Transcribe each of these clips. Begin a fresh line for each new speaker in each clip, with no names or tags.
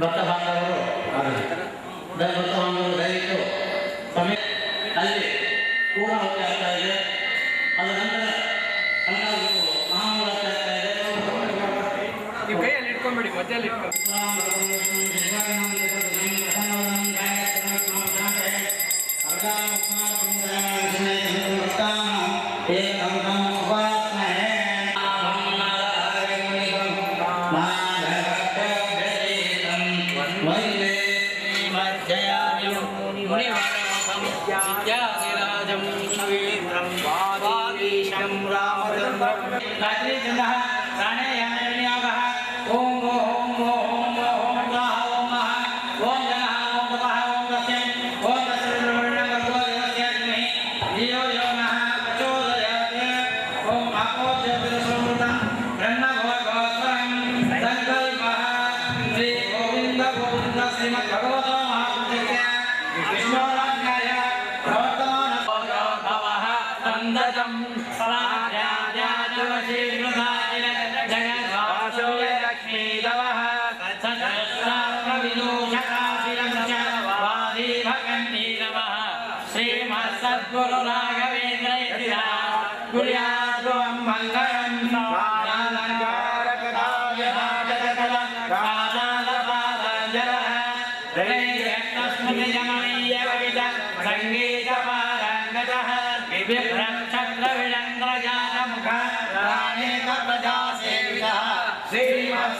ಭಕ್ತ ಬಾಂಧವರು ದಯವಿಟ್ಟು ಸಮಯ ಅಲ್ಲಿ ಪೂರ್ಣಾಹುತಿ ಆಗ್ತಾ ಇದೆ. ಅದ ನಂತರ ಮಹಾಮೂರ್ತಿ ಆಗ್ತಾ ಇದೆ.
ನೀವು ಕೈಯಲ್ಲಿ ಇಟ್ಕೊಂಡ್ಬಿಡಿ, ಮಧ್ಯದಲ್ಲಿ ಇಟ್ಕೊಂಡು सद्गुरु राघवेंद्र गुरुयाद्वं मंगलं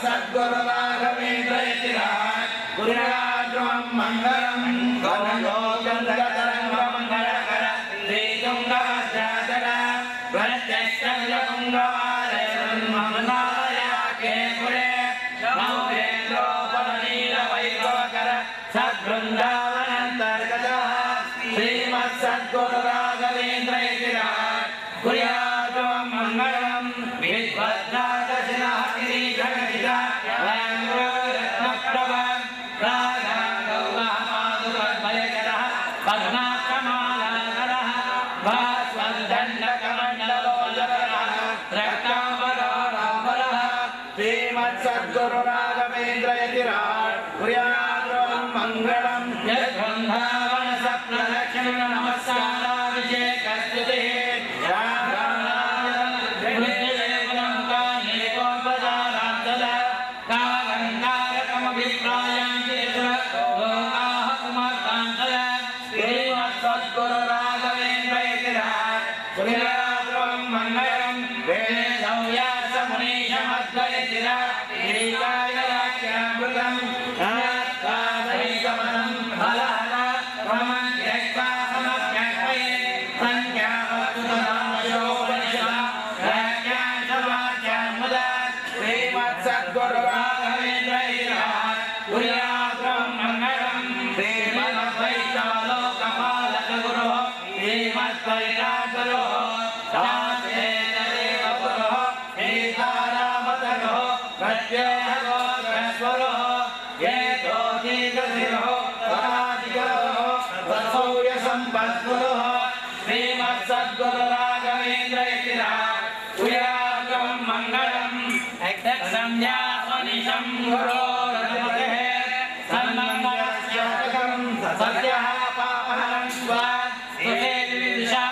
सद्गुरु राघवेंद्र गुरुयाद्वं मंगलम सद्गुरु राघवेंद्र गुरुयाद्वं मंगलम सद्गुरु राघवेंद्र गुरुयाद्वं मंगलम यद्वंधावन सप्तलक्षण नमस्काराभिषेकस्तुते राम राम
वेंद्रेतिरा नीलाय वाक्यामृतं नात्वादैकमनं फलहरा प्रमन्यक्ता समप्यक्वये संज्ञावतुतनामयो वनिषा वाक्यांशवाक्यामुदा श्रीमत्सद्गुरुराघवेन्द्रैः कुर्यात्रं मङ्गलं श्रीमद्वैष्णवलोकपालकगुरुः श्रीमद्वैराग्यगुरुः शास्त्रेण गुरुः सीतारामतगुरुः प्रत्ययगोत्रस्वरुः येतोऽधीकसिरुः सदाधिकरुः सत्सौर्यसम्पद्गुरुः श्रीमत्सद्गुरुराघवेन्द्रैः कुर्यात्रं मङ्गलम् संज्ञानिशं गुरोरघुपतेः सन्मङ्गलस्यातकं सद्यः पापहरं स्वात् सुखेर्विदिशा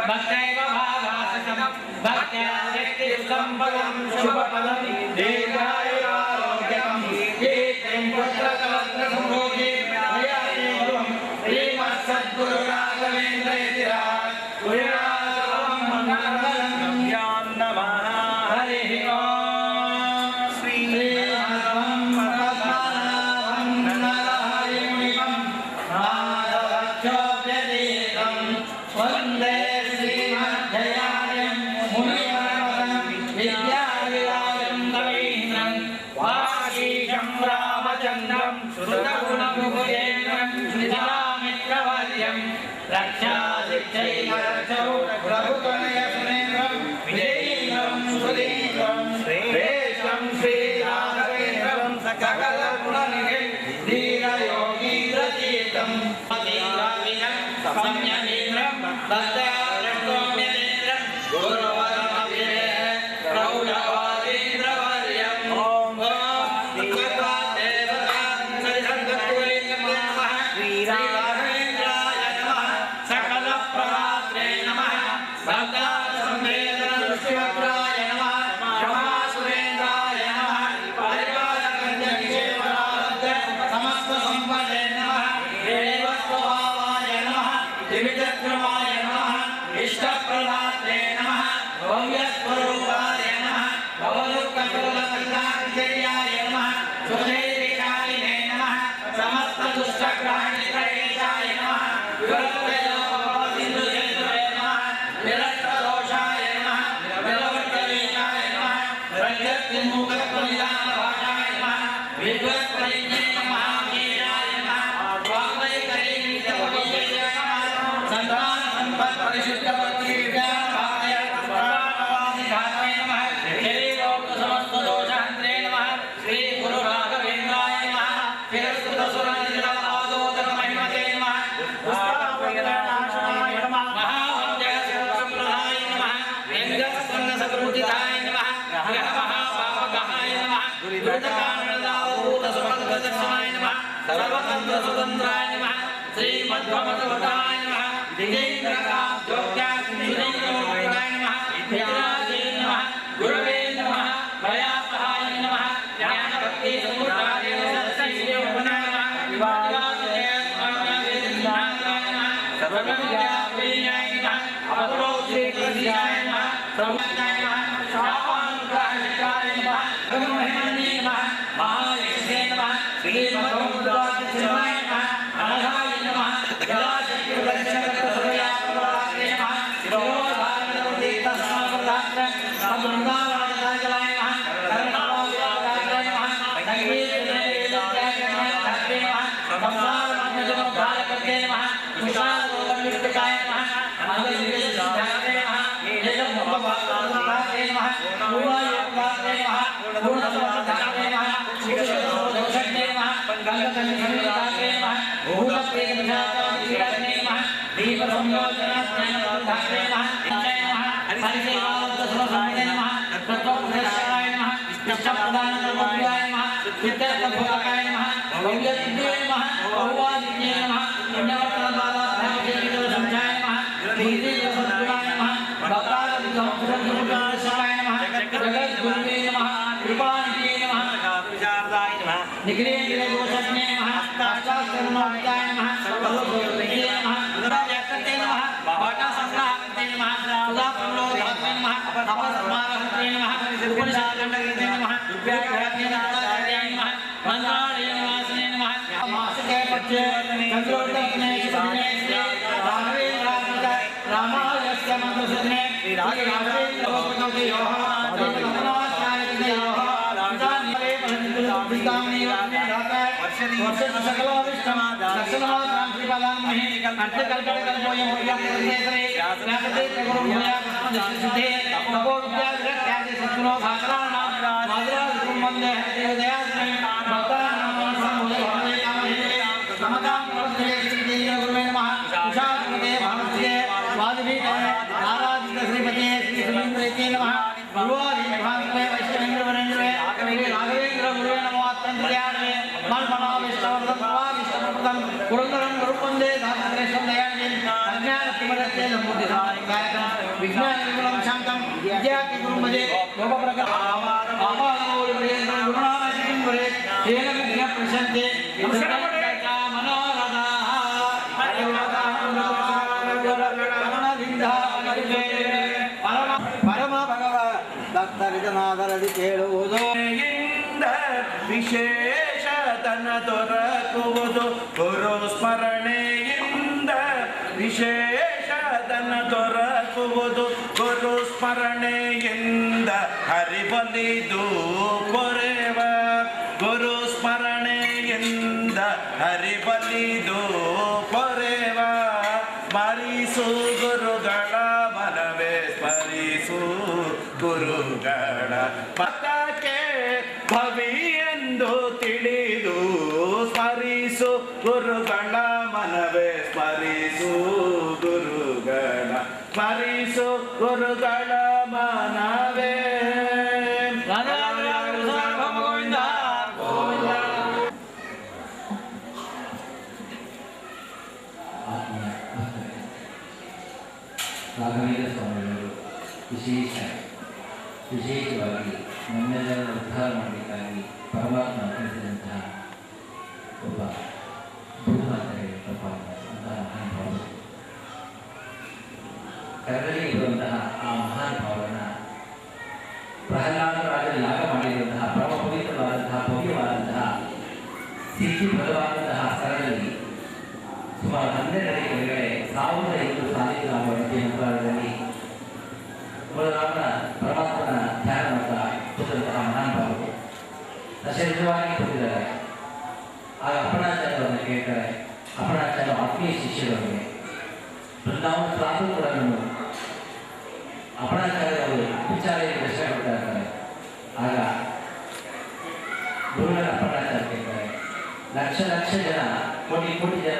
भक्तैव भावासकं भक्त्या व्यक्तियुक्तं पदं शुभपदं दीर्घायुरारोग्यं कीर्तिं पुत्रकलत्रसम्भोगीं प्रियं श्रीमत्सद्गुरुराघवेन्द्रैः कुर्यात्रं मङ्गलम् यां नमः हरिः ओम् वंदे श्रीमद्धयार्यं मुनिवरं विद्याविलासं कवीन्द्रं वागीशं रामचन्द्रं श्रुतगुणमुखेन्द्रं श्रीरामित्रवर्यं रक्षादित्यैकरक्षौ रघुतनयसुरेन्द्रं विजयीन्द्रं सुधीन्द्रं श्रेष्ठं श्रीराघवेन्द्रं सकलगुणनिधिं धीरयोगीन्द्रतीर्थं संयमीन्द्रं दत्तारण्योम्यतीन्द्रं गुरुवरमभिषेक प्रौढवादीन्द्रवर्यं ॐ देवता नमः श्रीराघवेन्द्राय नमः सकलप्रदात्रे नमः भक्तासंवेदनशिवप्राय नमः क्षमासुरेन्द्राय नमः परिपालकन्यकेशवाय समस्तसम्पदे नमः देवस्वभावाय नमः त्रिविक्रमाय नमः इष्टप्रदात्रे नमः भव्यस्वरूपाय नमः भवदुःखशूलसङ्गातिशय्याय नमः सुधैर्यशालिने नमः समस्तदुष्टग्रहणित्रयेशाय नमः विभक्तयोगसिन्धुसेतुवे नमः विरक्तदोषाय नमः विरवर्तवेशाय नमः रजत्विन्मुखत्वनिदानभाषाय नमः विद्वत्परिज्ञे महावीराय नमः वाग्वैकरीमितपविजय नमः संतानसम्पत्परिशुद्धपत्रिव्याभाय पुराणवादिघाताय नमः श्रीलोकसमस्तदोषहन्त्रे नमः श्रीगुरुराघवेन्द्राय नमः चिरस्तुतसुरनिधिरपादोदकमहिमते नमः पुष्पाभयनाशाय नमः महावन्द्यसम्प्रदाय नमः व्यङ्गस्कन्नसकृतिदाय नमः महापापकहाय नमः दुरितकारणदावभूतसुमद्गदर्शनाय नमः सर्वतन्त्रस्वतन्त्राय नमः श्रीमध्वमतवताय नमः विजयेन्द्रकाब्दोग्याग्निजुनेन्द्रमूर्तिकाय नमः विद्याधे नमः गुरवे नमः भयापहाय नमः ज्ञानभक्तिसमुद्राय नमः विवादाय नमः सर्वविद्याप्रियाय नमः अपरोक्षेकृतियाय नमः प्रभुताय नमः शापानुग्रहशिखाय नमः भगवन्महिमने नमः महायज्ञे नमः श्रीमद्भगवद्गीताय नमः अनघाय नमः जलाशक्तिर्दक्षिणकर्तसूर्याप्रभाते नमः शिरोधारणतीर्थसमाप्रदात्र वृन्दावनदायकाय नमः कर्णवासुराय नमः नगरीवेदनाय नमः संसारमग्नजनोद्धारकर्ते नमः विशाललोकनिष्ठकाय नमः अनन्तविजयसिद्धाय नमः निजमुपभाते नमः पूर्णयोगाते नमः पूर्णसमर्थकाते नमः शिक्षोदोषज्ञे नमः गङ्गकन्निसंयुक्ताते नमः भूतप्रेतविशाचादिशिरणे नमः दीपसंयोजनात्मैनबन्धाते नमः हरिसेवावन्तसुरसंहिते नमः तत्त्वोपदेशाय नमः इष्टप्रदानकर्मभूयाय नमः सिद्धार्थभूतकाय नमः भव्यसिद्धे नमः बहुवादिज्ञे नमः पुण्यवर्तनदादाभ्यामशेखितसंख्याय नमः श्रीदेवसद्गुणाय नमः भक्तादिसंस्कृतगुरुकाशाय नमः जगद्गुरुवे नमः कृपानिधे नमः विशारदाय नमः निखिलेन्द्रियदोषज्ञे नमः साक्षात्कर्मादिताय नमः सर्वदोषविदे नमः उदराव्याकृते नमः भाटासंग्राहकृते नमः सुधाप्रलोभहन्ते नमः तपस्मारहन्ते नमः उपनिषद्खण्डकृते नमः व्याख्यानाचार्याय नमः मंत्रालय निवासिने नमः मासके पक्षे चंद्रोदये शुभदिने श्री राघवेन्द्रात्मक रामायणस्य मंत्रसदने श्री राघवेन्द्र भगवतयोः नमोनाचार्ययोः दानिवे बलनिर्दिष्टामि वर्षति सकलाविष्टमाद दक्षिणमात्रां श्रीपादान्महे अर्धकल्पकल्पोऽयं पुर्याप्तदेशरे व्यासते गुरुभूया सिद्धे तपो विद्या विरक्त्यादि सद्गुणो भासराणां माधुरादिगुं वन्दे हरिदेवदयास्मै भक्तानां सम्मोदे भवते कामधेनुवे समतां प्रवद्ये श्रीदेवी गुरुवे नमः उषाकुमते भावस्ते वादिभीते आराधित श्रीपते श्री सुरेन्द्रते नमः गुरुवारी भागवे वैष्णवेन्द्रवरेन्द्रवे राघवेन्द्र गुरुवे नमो अत्यन्तदयाळवे मन्मना विष्णुवर्धन पुरन्दरं गुरुवन्दे दासश्रेष्ठं दयाळवे अज्ञानतिमिरस्य मूर्तिसायकं विज्ञानविमलं शान्तं विद्यार्थि गुरुमजे लोकप्रकट आवादमौलिप्रियेन्द्रं गुरुनामशिं वरे तेन विघ्नः प्रशन्ते
ಪರಮ ಭಗವ ಭಕ್ತರಿದನಾದರದಿ ಕೇಳುವುದು
ವಿಶೇಷತನ ದೊರಕುವುದು ಗುರು ಸ್ಮರಣೆಯಿಂದ ವಿಶೇಷತನ ದೊರಕುವುದು ಗುರು ಸ್ಮರಣೆಯಿಂದ ಹರಿಬಲಿದು ಕೊರೆವ ಗುರು ಸ್ಮರಣೆಯಿಂದ ಹರಿಬಲಿದು ಕೊರೆವ ಸ್ಮರಿಸು ಗುರುಗಳ ಮನವೇ ಸ್ಮರಿಸು ಗುರುಗಳ ಮತಕ್ಕೆ ಭವಿ ಎಂದು ತಿಳಿದು ಸ್ಮರಿಸು ಗುರುಗಳ ಮನವೇ ಸ್ಮರಿಸು ಗುರುಗಳ ಸ್ಮರಿಸು ಗುರುಗಳ ಮನವೇ
ಗೋವಿಂದ
ರಾಘವೇಂದ್ರ ಸ್ವಾಮಿಗಳು ವಿಶೇಷವಾಗಿ ನಮ್ಮೆಲ್ಲರನ್ನು ಉದ್ಧಾರ ಮಾಡಬೇಕಾಗಿ ಪರಮಾತ್ಮ ತಿಳಿಸಿದಂತಹ ಒಬ್ಬ ಭೂಮಾತೆಗೆ ಅಂತಹ ಮಹಾನುಭಾವರು ಕರದಲ್ಲಿ ಇರುವಂತಹ ಆ ಮಹಾನುಭಾವನ ಪ್ರಹ್ಲಾದ ರಾಜರು ಯಾಗ ಮಾಡಿರುವಂತಹ ಪರಮ ಪವಿತ್ರವಾದಂತಹ ಭವ್ಯವಾದಂತಹ ಸಿದ್ಧಿಫಲವಾದಂತಹ ಸ್ಥಳದಲ್ಲಿ ಸುಮಾರು 12 ಅಡಿ ಒಳಗಡೆ 1500 ಸಾಲಿಗ್ರಾಮ ಮಂತ್ರಾಲಯದಲ್ಲಿ ಮೂಲರಾಮನ ಪರಮಾತ್ಮನ ಧ್ಯಾನ ಮಾಡ್ತಾ ಕೂತಂತಹ ಮಹಾನುಭಾವರು ಸಶರೀರವಾಗಿ ಕೂತಿದ್ದಾರೆ. ಆಗ ಅಪ್ಪಣಾಚಾರ್ಯರನ್ನು ಕೇಳ್ತಾರೆ. ಅಪ್ಪಣಾಚಾರ್ಯ ಆತ್ಮೀಯ ಶಿಷ್ಯರೊಂದಿಗೆ ಬೃಂದಾವನ ಪ್ರಾಂತಗಳನ್ನು ಅಪ್ಪಣಾಚಾರ್ಯರು ವಿಚಾರಕ್ಕೆ ದರ್ಶನ ಕೊಡ್ತಾ ಇರ್ತಾರೆ. ಆಗ ಗುರುಗಳ ಅಪ್ಪಣಾಚಾರ್ಯ ಕೇಳ್ತಾರೆ, ಲಕ್ಷ ಲಕ್ಷ ಜನ ಕೋಟಿ ಜನ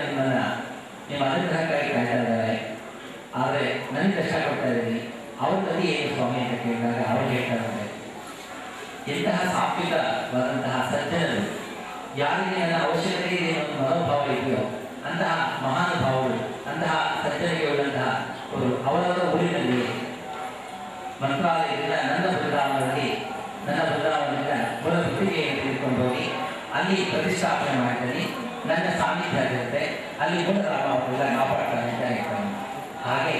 ನಿಮ್ಮ ಅನುಗ್ರಹಕ್ಕಾಗಿ ಕಾಯ್ತಾ ಇದ್ದಾರೆ, ಆದರೆ ನನಗೆ ಕಷ್ಟ ಕೊಡ್ತಾ ಇದ್ದೀನಿ, ಅವರಲ್ಲಿ ಏನು ಸ್ವಾಮಿ ಅಂತ ಕೇಳಿದಾಗ ಅವರು ಹೇಳ್ತಾರೆ, ಎಂತಹ ಸಾತ್ವಿಕವಾದಂತಹ ಸಜ್ಜನರು, ಯಾರಿಗೆ ನನ್ನ ಅವಶ್ಯಕತೆ ಇದೆ ಅನ್ನೋ ಮನೋಭಾವ ಇದೆಯೋ ಅಂತಹ ಮಹಾನುಭಾವರು, ಅಂತಹ ಸಜ್ಜನಿಗೆ ಉಳ್ಳಂತಹ ಅವರವರ ಊರಿನಲ್ಲಿ ಮಂತ್ರಾಲಯದಿಂದ ನನ್ನ ಬೃಂದಾವನದಿಂದ ಮೂಲ ವೃತ್ತಿಗೆಯನ್ನು ತೆಗೆದುಕೊಂಡು ಹೋಗಿ ಅಲ್ಲಿ ಪ್ರತಿಷ್ಠಾಪನೆ ಮಾಡ್ತೀನಿ, ನನ್ನ ಸಾನ್ನಿಧ್ಯ ಆಗಿರುತ್ತೆ, ಅಲ್ಲಿ ಮೂಲ ರಾಮವರೆಲ್ಲ ಕಾಪಾಡ್ತಾರೆ ಅಂತ ಹೇಳ್ತಾನೆ. ಹಾಗೆ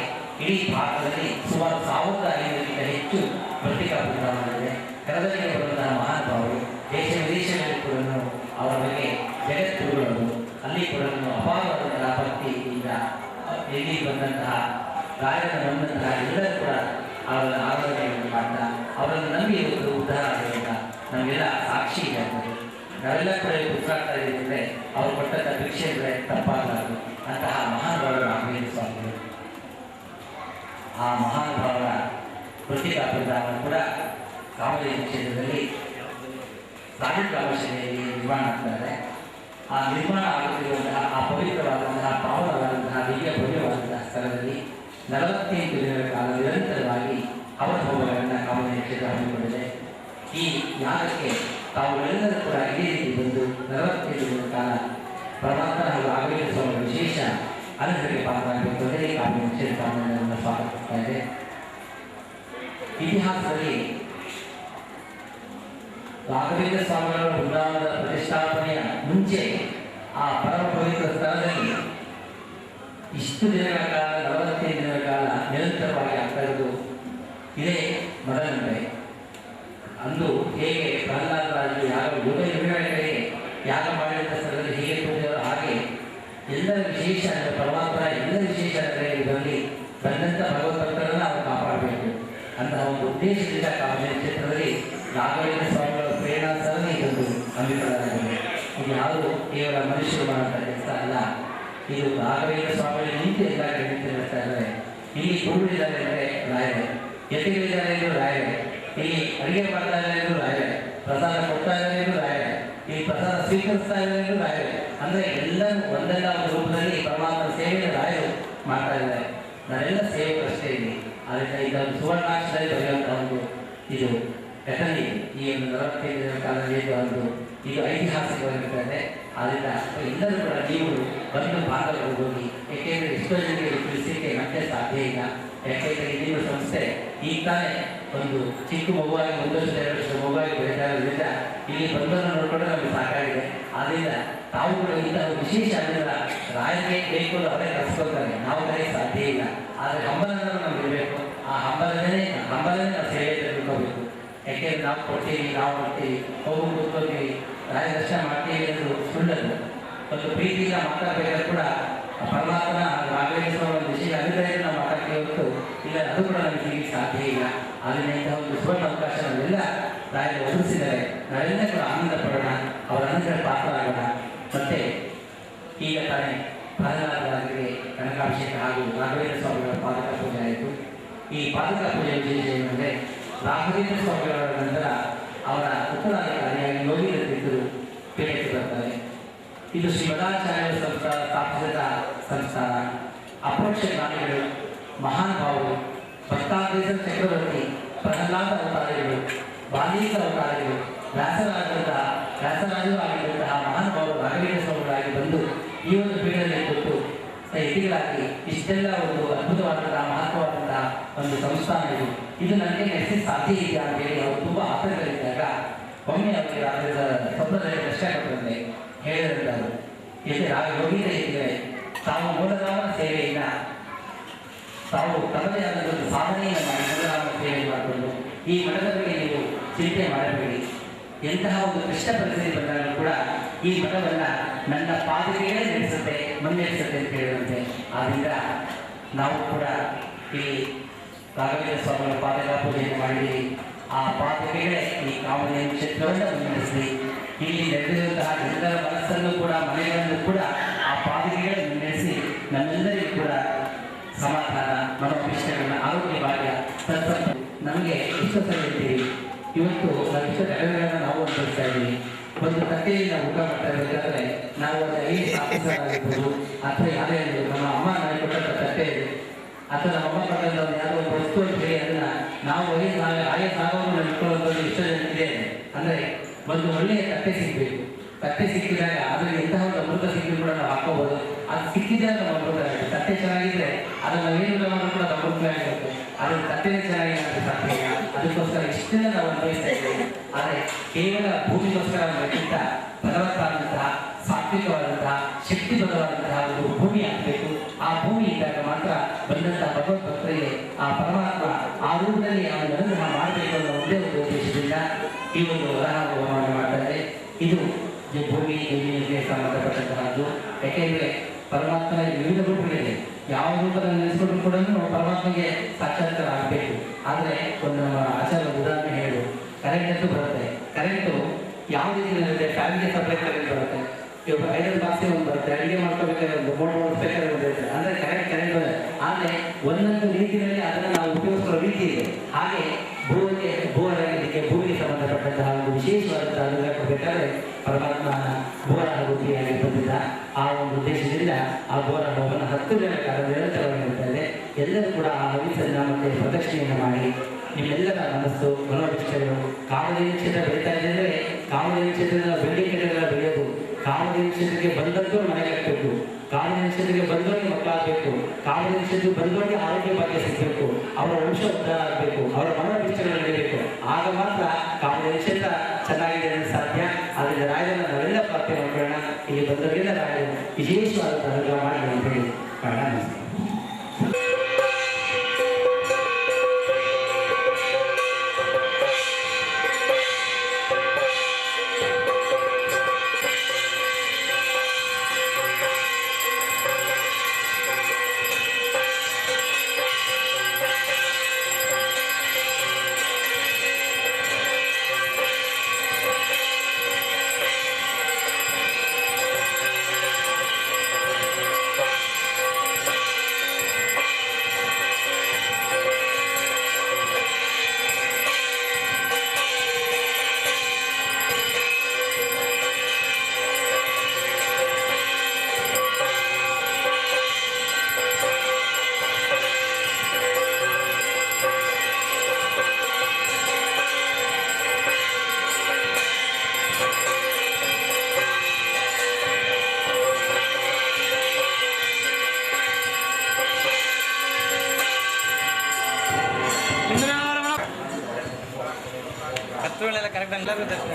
ಇಡೀ ಭಾರತದಲ್ಲಿ ಸುಮಾರು 1500ಕ್ಕಿಂತ ಹೆಚ್ಚು ಪತ್ರಿಕಾ ಬೃಂದಾವನಗಳಿದೆ. ಕರದಲ್ಲಿ ಬರುವಂತಹ ಮಹಾನುಭಾವರು ದೇಶ ವಿದೇಶಗಳಲ್ಲಿ ಕೂಡ ಅವರ ಬಗ್ಗೆ ಜಗತ್ತುಗಳು ಅಲ್ಲಿ ಕೂಡ ಅಪಾರವಾದಂತಹ ಭಕ್ತಿಯಿಂದ ಇಲ್ಲಿ ಬಂದಂತಹ ರಾಯರನ್ನು ಬಂದಂತಹ ಎಲ್ಲರೂ ಕೂಡ ಅವರನ್ನು ಆರಾಧನೆಯನ್ನು ಮಾಡ್ತಾ ಅವರನ್ನು ನಂಬಿ ಇವತ್ತು ಉದ್ಧಾರ ಆಗೋದ್ರಿಂದ ನಮಗೆಲ್ಲ ಸಾಕ್ಷಿ ಇದೆ. ನಾವೆಲ್ಲ ಕೂಡ ಉಸಿರಾಡ್ತಾ ಇದ್ದೀವಿ, ಅವರು ಕೊಟ್ಟಂಥ ಭಿಕ್ಷೆ ಅಂದರೆ ತಪ್ಪಾಗಲಾರದು. ಅಂತಹ ಮಹಾನುಭಾವರ ರಾಘವೇಂದ್ರ ಸ್ವಾಮಿಗಳು, ಆ ಮಹಾನುಭಾವರ ಪತ್ರಿಕಾ ಬೃಂದಾವನ ಕೂಡ ಕಾಮದೇವಿ ಕ್ಷೇತ್ರದಲ್ಲಿ ಸಾಲಿಗ್ರಾಮಶಿಲೆಯಲ್ಲಿ ನಿರ್ಮಾಣ ಆಗ್ತಾರೆ. ಆ ನಿರ್ಮಾಣ ಆಗುತ್ತಿರುವಂತಹ ಆ ಪವಿತ್ರವಾದಂತಹ ಪಾವನವಾದಂತಹ ದಿವ್ಯ ಭವ್ಯವಾದಂತಹ ಸ್ಥಳದಲ್ಲಿ 45 ದಿನಗಳ ಕಾಲ ನಿರಂತರವಾಗಿ ಅವಭೋಗಗಳನ್ನು ಕಾಮದೇವಿ ಕ್ಷೇತ್ರ ಹಮ್ಮಿಕೊಂಡಿದೆ. ಈ ಯಾಗಕ್ಕೆ ತಾವುಗಳೆಲ್ಲರೂ ಕೂಡ ಇದೇ ರೀತಿ ಬಂದು 45 ದಿನಗಳ ಕಾಲ ಪರಮಾತ್ಮ ಹಾಗೂ ರಾಘವೇಂದ್ರ ಸ್ವಾಮಿಗಳ ವಿಶೇಷ ಅನುಗ್ರಹಕ್ಕೆ ಪಾತ್ರರಾಗಬೇಕು ಅಂದರೆ ಕಾಮದೇವಿ ಕ್ಷೇತ್ರ ಸ್ವಾಗತಿಸ್ತಾ ಇದೆ. ಇತಿಹಾಸದಲ್ಲಿ ರಾಘವೇಂದ್ರ ಸ್ವಾಮಿಗಳ ಬೃಂದಾವನದ ಪ್ರತಿಷ್ಠಾಪನೆಯ ಮುಂಚೆ ಆ ಪರಮ ಪವಿತ್ರ ಸ್ಥಳದಲ್ಲಿ ಇಷ್ಟು ದಿನಗಳ ಕಾಲ 45 ದಿನಗಳ ಕಾಲ ನಿರಂತರವಾಗಿ ಆಗ್ತಾ ಇರೋದು ಇದೇ ಮೊದಲನೇ. ಯಾಗ ಮಾಡಿದ ಸ್ಥಳದಲ್ಲಿ ಹೇಗೆ ಪೂಜೆಯವರು ಹಾಗೆ ಎಲ್ಲರ ವಿಶೇಷ ಅಂದರೆ ಪರಮಾತ್ಮನ ಎಲ್ಲ ವಿಶೇಷ ಅಂದರೆ ಇದರಲ್ಲಿ ಬಂದಂಥ ಭಗವದ್ಭಕ್ತರನ್ನು ನಾವು ಕಾಪಾಡಬೇಕು ಅಂತಹ ಒಂದು ಉದ್ದೇಶದಿಂದ ಕಾಮನೆ ಕ್ಷೇತ್ರದಲ್ಲಿ ರಾಘವೇಂದ್ರ ಸ್ವಾಮಿಗಳ ಪ್ರೇರಣಾ ಸರಣಿ ಇದೊಂದು ಹಮ್ಮಿಕೊಳ್ಳಲಾಗಿದೆ. ಇದು ಯಾವುದು ಕೇವಲ ಮನುಷ್ಯರು ಮಾಡುವಂಥ ಕೆಲಸ ಅಲ್ಲ, ಇದು ರಾಘವೇಂದ್ರ ಸ್ವಾಮಿಗಳು ನಿಂತು ಎಲ್ಲ ಕಡೆ ನಿಂತು ನಡೆಸ್ತಾ ಇದ್ದಾರೆ. ಇಲ್ಲಿ ಗುರುಗಳಿದ್ದಾರೆ ಅಂದರೆ ರಾಯರೇ, ಯತಿಗಳಿದ್ದಾರೆ ಎಂದು ರಾಯರೇ, ಇಲ್ಲಿ ಅಡುಗೆ ಮಾಡ್ತಾ ಇದ್ದಾರೆ ಎಂದು ರಾಯರೇ, ಪ್ರಸಾದ ಕೊಡ್ತಾ ಇದ್ದಾರೆ ಎಂದು ರಾಯರೇ, ಈ ಪ್ರಸಾದ ಸ್ವೀಕರಿಸ್ತಾ ಇದ್ದಾರೆ ಎಂದು ರಾಯರೇ, ಅಂದರೆ ಎಲ್ಲರೂ ಒಂದಲ್ಲ ಒಂದು ರೂಪದಲ್ಲಿ ಪರಮಾತ್ಮನ ಸೇವೆಯನ್ನು ರಾಯರು ಮಾಡ್ತಾ ಇದ್ದಾರೆ. ನಾವೆಲ್ಲ ಸೇವಕರಷ್ಟೇ ಇಲ್ಲಿ. ಅದರಿಂದ ಇದೊಂದು ಸುವರ್ಣಾಕ್ಷರದಲ್ಲಿ ಬರೆಯುವಂಥ ಒಂದು ಇದು ಘಟನೆ ಇದೆ. ಈ ಒಂದು 45 ಕಾಲದಲ್ಲಿ ಒಂದು ಇದು ಐತಿಹಾಸಿಕವಾಗಿರ್ತದೆ. ಆದ್ದರಿಂದ ಎಲ್ಲರೂ ಕೂಡ ನೀವು ಬಂದು ಭಾಗಗಳು ಹೋಗಿ, ಏಕೆಂದರೆ ಎಷ್ಟೋ ಜನರಿಗೆ ತಿಳಿಸಲಿಕ್ಕೆ ಮತ್ತೆ ಸಾಧ್ಯ ಇಲ್ಲ. ಯಾಕೆಂದರೆ ನಿಮ್ಮ ಸಂಸ್ಥೆ ಈಗ ತಾನೇ ಒಂದು ಚಿಕ್ಕ ಮಗುವಾಗಿ 1 ವರ್ಷ 2 ವರ್ಷ ಮಗುವಾಗಿ ಬೆಳೀತಾ ಇರೋದ್ರಿಂದ ಇಲ್ಲಿ ಬಂದನ್ನು ನೋಡಿಕೊಂಡ್ರೆ ನಮಗೆ ಸಾಕಾಗಿದೆ. ಆದ್ದರಿಂದ ತಾವು ಕೂಡ ಇಂತಹ ವಿಶೇಷ ಅಂದರೆ ರಾಯರಿಗೆ ಬೇಕು ಅಂತ ಅವರೇ ಕಲಿಸ್ಕೊಳ್ತಾರೆ, ನಾವು ಕರೆಗೆ ಸಾಧ್ಯ ಇಲ್ಲ. ಆದರೆ ಹಂಬಲನ ನಮ್ಗೆ ಇರಬೇಕು. ಆ ಹಂಬಲನೇ ನಾವು ಸೇವೆ ತಿಳ್ಕೋಬೇಕು. ಯಾಕೆಂದರೆ ನಾವು ಕೊಡ್ತೀವಿ, ನಾವು ಮಾಡ್ತೀವಿ, ಹೋಗಿ ಕೂತ್ಕೊಳ್ತೀವಿ, ರಾಯ ದರ್ಶನ ಮಾಡ್ತೀವಿ ಎಂದು ಸುಳ್ಳದು. ಒಂದು ಪ್ರೀತಿಯಿಂದ ಮಾತಾಡಬೇಕಾದ್ರೆ ಕೂಡ ಪರಮಾತ್ಮನ ರಾಘವೇಂದ್ರ ಒಂದು ವಿಷಯ ಅಭಿಪ್ರಾಯ ನಾವು ಮಾತಾಡ್ತೀವಿ ಹೊರತು ಇಲ್ಲ, ಅದು ಕೂಡ ನಮಗೆ ಸಿಗಲಿಕ್ಕೆ ಸಾಧ್ಯ ಇಲ್ಲ. ಅದರಿಂದ ಇಂತಹ ಒಂದು ಸುವರ್ಣ ಅವಕಾಶ ನಾವೆಲ್ಲ ರಾಯರು ಒದಗಿಸಿದರೆ ನಾವೆಲ್ಲ ಕೂಡ ಆನಂದ ಪಡೋಣ, ಅವರ ಅನುಗ್ರಹ ಪಾತ್ರರಾಗೋಣ. ಮತ್ತೆ ಈಗ ತಾನೇ ಪ್ರಹ್ಲಾದರಿಗೆ ಕನಕಾಭಿಷೇಕ ಹಾಗೂ ರಾಘವೇಂದ್ರ ಸ್ವಾಮಿಗಳ ಪಾದಕ ಪೂಜೆ ಆಯಿತು. ಈ ಪಾದಕ ಪೂಜೆ ವಿಶೇಷ ಏನಂದರೆ ರಾಘವೇಂದ್ರ ಸ್ವಾಮಿಗಳ ನಂತರ ಅವರ ಉತ್ತರಾಧಿಕಾರಿಯಾಗಿ ಯೋಗೀಂದ್ರ ತೀರ್ಥರು ಪೀಠಕ್ಕೆ ಬರ್ತಾರೆ. ಇದು ಶ್ರೀ ಮದಾಚಾರ್ಯ ಸಂಸ್ಥಾನ ಸ್ಥಾಪಿಸಿದ ಸಂಸ್ಥಾನ. ಅಪರೋಕ್ಷ ಜ್ಞಾನಿಗಳು, ಮಹಾನುಭಾವರು, ಭಕ್ತಾದೇಶ ಚಕ್ರವರ್ತಿ, ಪ್ರಹ್ಲಾದ ಅವತಾರಿಗಳು, ಬಾಲೀಕ ಅವತಾರಿಗಳು, ವ್ಯಾಸರಾಜರು ಆಗಿರುವಂತಹ ಮಹಾನುಭಾವರು ರಾಘವೇಂದ್ರ ಸ್ವಾಮಿಗಳಾಗಿ ಬಂದು ಈ ಒಂದು ಪೀಠದಲ್ಲಿ ಕೊಟ್ಟು ಯತಿಗಳಾಗಿ ಇಷ್ಟೆಲ್ಲ ಒಂದು ಅದ್ಭುತವಾದಂತಹ ಮಹತ್ವವಾದಂತಹ ಒಂದು ಸಂಸ್ಥಾನ ಇದು. ಇದು ನನಗೆ ನಡೆಸಿ ಸಾಧ್ಯ ಇದೆಯಾ ಅಂತ ಹೇಳಿ ಅವರು ತುಂಬ ಆತಂಕಗಳಿದ್ದಾಗ ಒಮ್ಮೆ ಅವರಿಗೆ ರಾಜ್ಯದ ಸ್ವಪ್ನದಲ್ಲಿ ಪ್ರಶ್ನೆ ಕೊಟ್ಟರಂತೆ. ಹೇಳಿದಂಥವರು ಯೋಗೀಂದ್ರ ಇದ್ದರೆ ತಾವು ಮೂಲರಾಮನ ಸೇವೆಯಿಂದ ತಾವು ತಮ್ಮದೇ ಆದಂಥ ಒಂದು ಸಾಧನೆಯನ್ನು ಮಾಡಿ ಮೂಲರಾಮನ ಸೇವೆ ಮಾಡಿಕೊಂಡು ಈ ಮಠದ ಬಗ್ಗೆ ನೀವು ಚಿಂತೆ ಮಾಡಬೇಡಿ. ಎಂತಹ ಒಂದು ಕೃಷ್ಣ ಪರಿಸ್ಥಿತಿ ಬಂದಾಗ ಕೂಡ ಈ ಮಠವನ್ನು ನನ್ನ ಪಾದಗಳೇ ಮುನ್ನಡೆಸುತ್ತೆ ಅಂತ ಹೇಳಿದಂತೆ. ಆದ್ದರಿಂದ ನಾವು ಕೂಡ ಈ ರಾಘವೇಂದ್ರ ಸ್ವಾಮಿಗಳ ಪಾದಕ ಪೂಜೆಯನ್ನು ಮಾಡಿದ್ದೀವಿ. ಆ ಪಾದಗಳೇ ಈ ಕಾಮಧೇನು ಕ್ಷೇತ್ರವನ್ನು ಮುನ್ನಡೆಸಲಿ. ಇಲ್ಲಿ ನಡೆದಿರುವಂತಹ ಎಲ್ಲರ ಮನಸ್ಸನ್ನು ಕೂಡ ಮನೆಗಳನ್ನು ಕೂಡ ಆ ಪಾದಗಳೇ ಮುನ್ನಡೆಸಿ ನಮ್ಮೆಲ್ಲರಿಗೂ ಕೂಡ ಸಮಾಧಾನ, ಮನೋಭಿಷ್ಟಗಳನ್ನ, ಆರೋಗ್ಯ ಭಾಗ್ಯ, ಸತ್ಸಂಗ ನಮಗೆ ಇಷ್ಟು ಸಲ ಇರ್ತೀವಿ. ಇವತ್ತು ನಾವು ಇಷ್ಟು ಘಟನೆಗಳನ್ನು ನಾವು ಅನುಭವಿಸ್ತಾ ಇದ್ದೀವಿ. ಒಂದು ತಟ್ಟೆಯಲ್ಲಿ ನಾವು ಊಟ ಮಾಡ್ತಾ ಇರಬೇಕಾದ್ರೆ ನಾವು ಒಂದು 5 ಆಫೀಸರ್ಗಿರ್ಬೋದು ಅಥವಾ ಯಾರೇ ನಮ್ಮ ಅಮ್ಮ ನನಗೆ ಕೊಟ್ಟಂಥ ತಟ್ಟೆ ಇದೆ ಅಥವಾ ನಮ್ಮ ಅಮ್ಮ ಕೊಟ್ಟಂಥ ಒಂದು ಯಾವುದೋ ಒಂದು ವಸ್ತು ಅಂತ ಹೇಳಿ ಅದನ್ನು ನಾವು ಆಯಾ ಭಾಗವನ್ನು ಇಟ್ಕೊಳ್ಳೋದು ಇಷ್ಟ ಇದೆ. ಅಂದರೆ ಒಂದು ಒಳ್ಳೆಯ ತಟ್ಟೆ ಸಿಗಬೇಕು. ತಟ್ಟೆ ಸಿಕ್ಕಿದಾಗ ಅದರಲ್ಲಿ ಎಂತಹ ಒಂದು ಅಮೃತ ಸಿಕ್ಕಿದ್ರು ಕೂಡ ನಾವು ಹಾಕೋಬೋದು. ಅದು ಸಿಕ್ಕಿದಾಗ ನಮ್ಮ ಅಮೃತ ಆಗುತ್ತೆ. ತಟ್ಟೆ ಚೆನ್ನಾಗಿದ್ರೆ ಅದನ್ನು ನಾವೇನು ಮಾಡಿದ್ರು ಕೂಡ ಅದು ಅಮೃತ ಆಗುತ್ತೆ. ಅದರ ತಟ್ಟೆನೇ ಚೆನ್ನಾಗಿ ನಮಗೆ ಸಾಧ್ಯ ಇಲ್ಲ. ಅದಕ್ಕೋಸ್ಕರ ಇಷ್ಟೆಲ್ಲ ನಾವು ಅನುಭವಿಸ್ತಾ ಇದ್ದೇವೆ. ಆದರೆ ಕೇವಲ ಭೂಮಿಗೋಸ್ಕರ ಅನ್ನೋದಕ್ಕಿಂತ ಫಲವತ್ತಾದಂತಹ, ಸಾತ್ವಿಕವಾದಂತಹ, ಶಕ್ತಿಬದ್ಧವಾದಂತಹ ಒಂದು ಭೂಮಿ ಆಗಬೇಕು. ಆ ಭೂಮಿ ಇದ್ದಾಗ ಮಾತ್ರ ಬಂದಂತಹ ಭಗವದ್ಭಕ್ತರಿಗೆ ಆ ಪರಮಾತ್ಮ ಆ ರೂಪದಲ್ಲಿ ಅವನ ಅನುಗ್ರಹ ಮಾಡಬೇಕು ಅನ್ನೋ ಒಂದೇ ಒಂದು ಉದ್ದೇಶದಿಂದ ಈ ಒಂದು ವರಹ ಹೋಮವನ್ನು ಮಾಡ್ತಾರೆ. ಇದು ಭೂಮಿ ಜಮೀನಿಗೆ ಸಂಬಂಧಪಟ್ಟಂತಹದ್ದು. ಯಾಕೆಂದರೆ ಪರಮಾತ್ಮನ ವಿವಿಧ ರೂಪಗಳಿದೆ. ಯಾವ ರೂಪದಲ್ಲಿ ನೆನೆಸ್ಕೊಂಡ್ರು ಕೂಡ ಪರಮಾತ್ಮಗೆ ಸಾಕ್ಷಾತ್ಕಾರ ಆಗಬೇಕು. ಆದರೆ ಒಂದು ಆಚಾರ ಉದಾಹರಣೆ ಹೇಳು, ಕರೆಂಟ್ ಅಂತೂ ಬರುತ್ತೆ. ಕರೆಂಟು ಯಾವ ರೀತಿ ಫ್ಯಾಮಿಲಿ ಸಪ್ಲೈ ಕರೆಂಟ್ ಬರುತ್ತೆ. ಇವಾಗ ಐರನ್ ಬಾಕ್ಸಿ ಒಂದು ಬರುತ್ತೆ, ಅಡುಗೆ ಮಾಡ್ಕೋಬೇಕಾದ್ರೆ ಒಂದು ಮೋಟರ್ ಓಡಿಸ್ಬೇಕಾದ್ರೆ ಒಂದು ಇರುತ್ತೆ. ಅಂದರೆ ಕರೆಂಟ್ ಬರುತ್ತೆ. ಆದರೆ ಒಂದೊಂದು ರೀತಿಯಲ್ಲಿ ಅದನ್ನು ನಾವು ಉಪಯೋಗಿಸುವ ರೀತಿ ಇದೆ. ಹಾಗೆ ಭೂಮಿಗೆ ಸಂಬಂಧಪಟ್ಟಂತಹ ಒಂದು ವಿಶೇಷವಾದಂತಹ ಅನುಗ್ರಹ ಕೊಡಬೇಕಾದ್ರೆ ಪರಮಾತ್ಮ ಭೂವರಾಹ ರೂಪಿಯಾಗಿ ಬಂದಿದ್ದ. ಆ ಒಂದು ಉದ್ದೇಶದಿಂದ ಆ ಭೂವರಾಹವನ್ನು 10 ದಿನ ಕಾಲ ನಿರಂತರವಾಗಿರುತ್ತಾ ಇದೆ. ಎಲ್ಲರೂ ಕೂಡ ಆ ಹವಿಸನ್ನ ಮತ್ತೆ ಪ್ರದಕ್ಷಿಣೆಯನ್ನು ಮಾಡಿ ನಿಮ್ಮೆಲ್ಲರ ಮನಸ್ಸು, ಮನೋಭಿಷ್ಟಗಳು ಕಾಮಧೇನು ಕ್ಷೇತ್ರ ಬೆಳೀತಾ ಇದೆ ಅಂದರೆ ಕಾಮಧೇನು ಕ್ಷೇತ್ರದ ಬೆಳ್ಳಿ ಕೆಟ್ಟಗಳ ಬೆಳೆಯೋದು. ಕಾಮಧೇನು ಕ್ಷೇತ್ರಕ್ಕೆ ಬಂದಂತೂ ಮನೆ ಕಟ್ಟಬೇಕು. ಕಾಮಧೇನು ಕ್ಷೇತ್ರಕ್ಕೆ ಬಂದವರಿಗೆ ಮಕ್ಕಳಾಗಬೇಕು. ಕಾಮಧೇನು ಕ್ಷೇತ್ರಕ್ಕೆ ಬಂದವರಿಗೆ ಆರೋಗ್ಯ ಭಾಗ್ಯ ಸಿಗಬೇಕು. ಅವರ ವಂಶ ಉದ್ಧಾರ ಆಗಬೇಕು. ಅವರ ಮನೋಭಿಷ್ಟಗಳು ನಡೆಯಬೇಕು. ಆಗ ಮಾತ್ರ ಕಾಮಧೇನು ಕ್ಷೇತ್ರ ಚೆನ್ನಾಗಿದೆ ಅನ್ನೋದು ಸಾಧ್ಯ. ಆದ್ದರಿಂದ ರಾಯರನ್ನು ನಾವೆಲ್ಲ ಪ್ರಾರ್ಥನೆ ಮಾಡೋಣ. ಇಲ್ಲಿ ಬಂದವರಿಗೆಲ್ಲ ರಾಯರು ವಿಶೇಷವಾದ ಅನುಗ್ರಹ ಮಾಡಿ ಅಂತ ಹೇಳಿ ನಮಸ್ಕಾರ.
ವಸ್ತುಗಳೆಲ್ಲ ಕರೆಕ್ಟ್ ಎಲ್ಲರೂ ದರ್ಶನ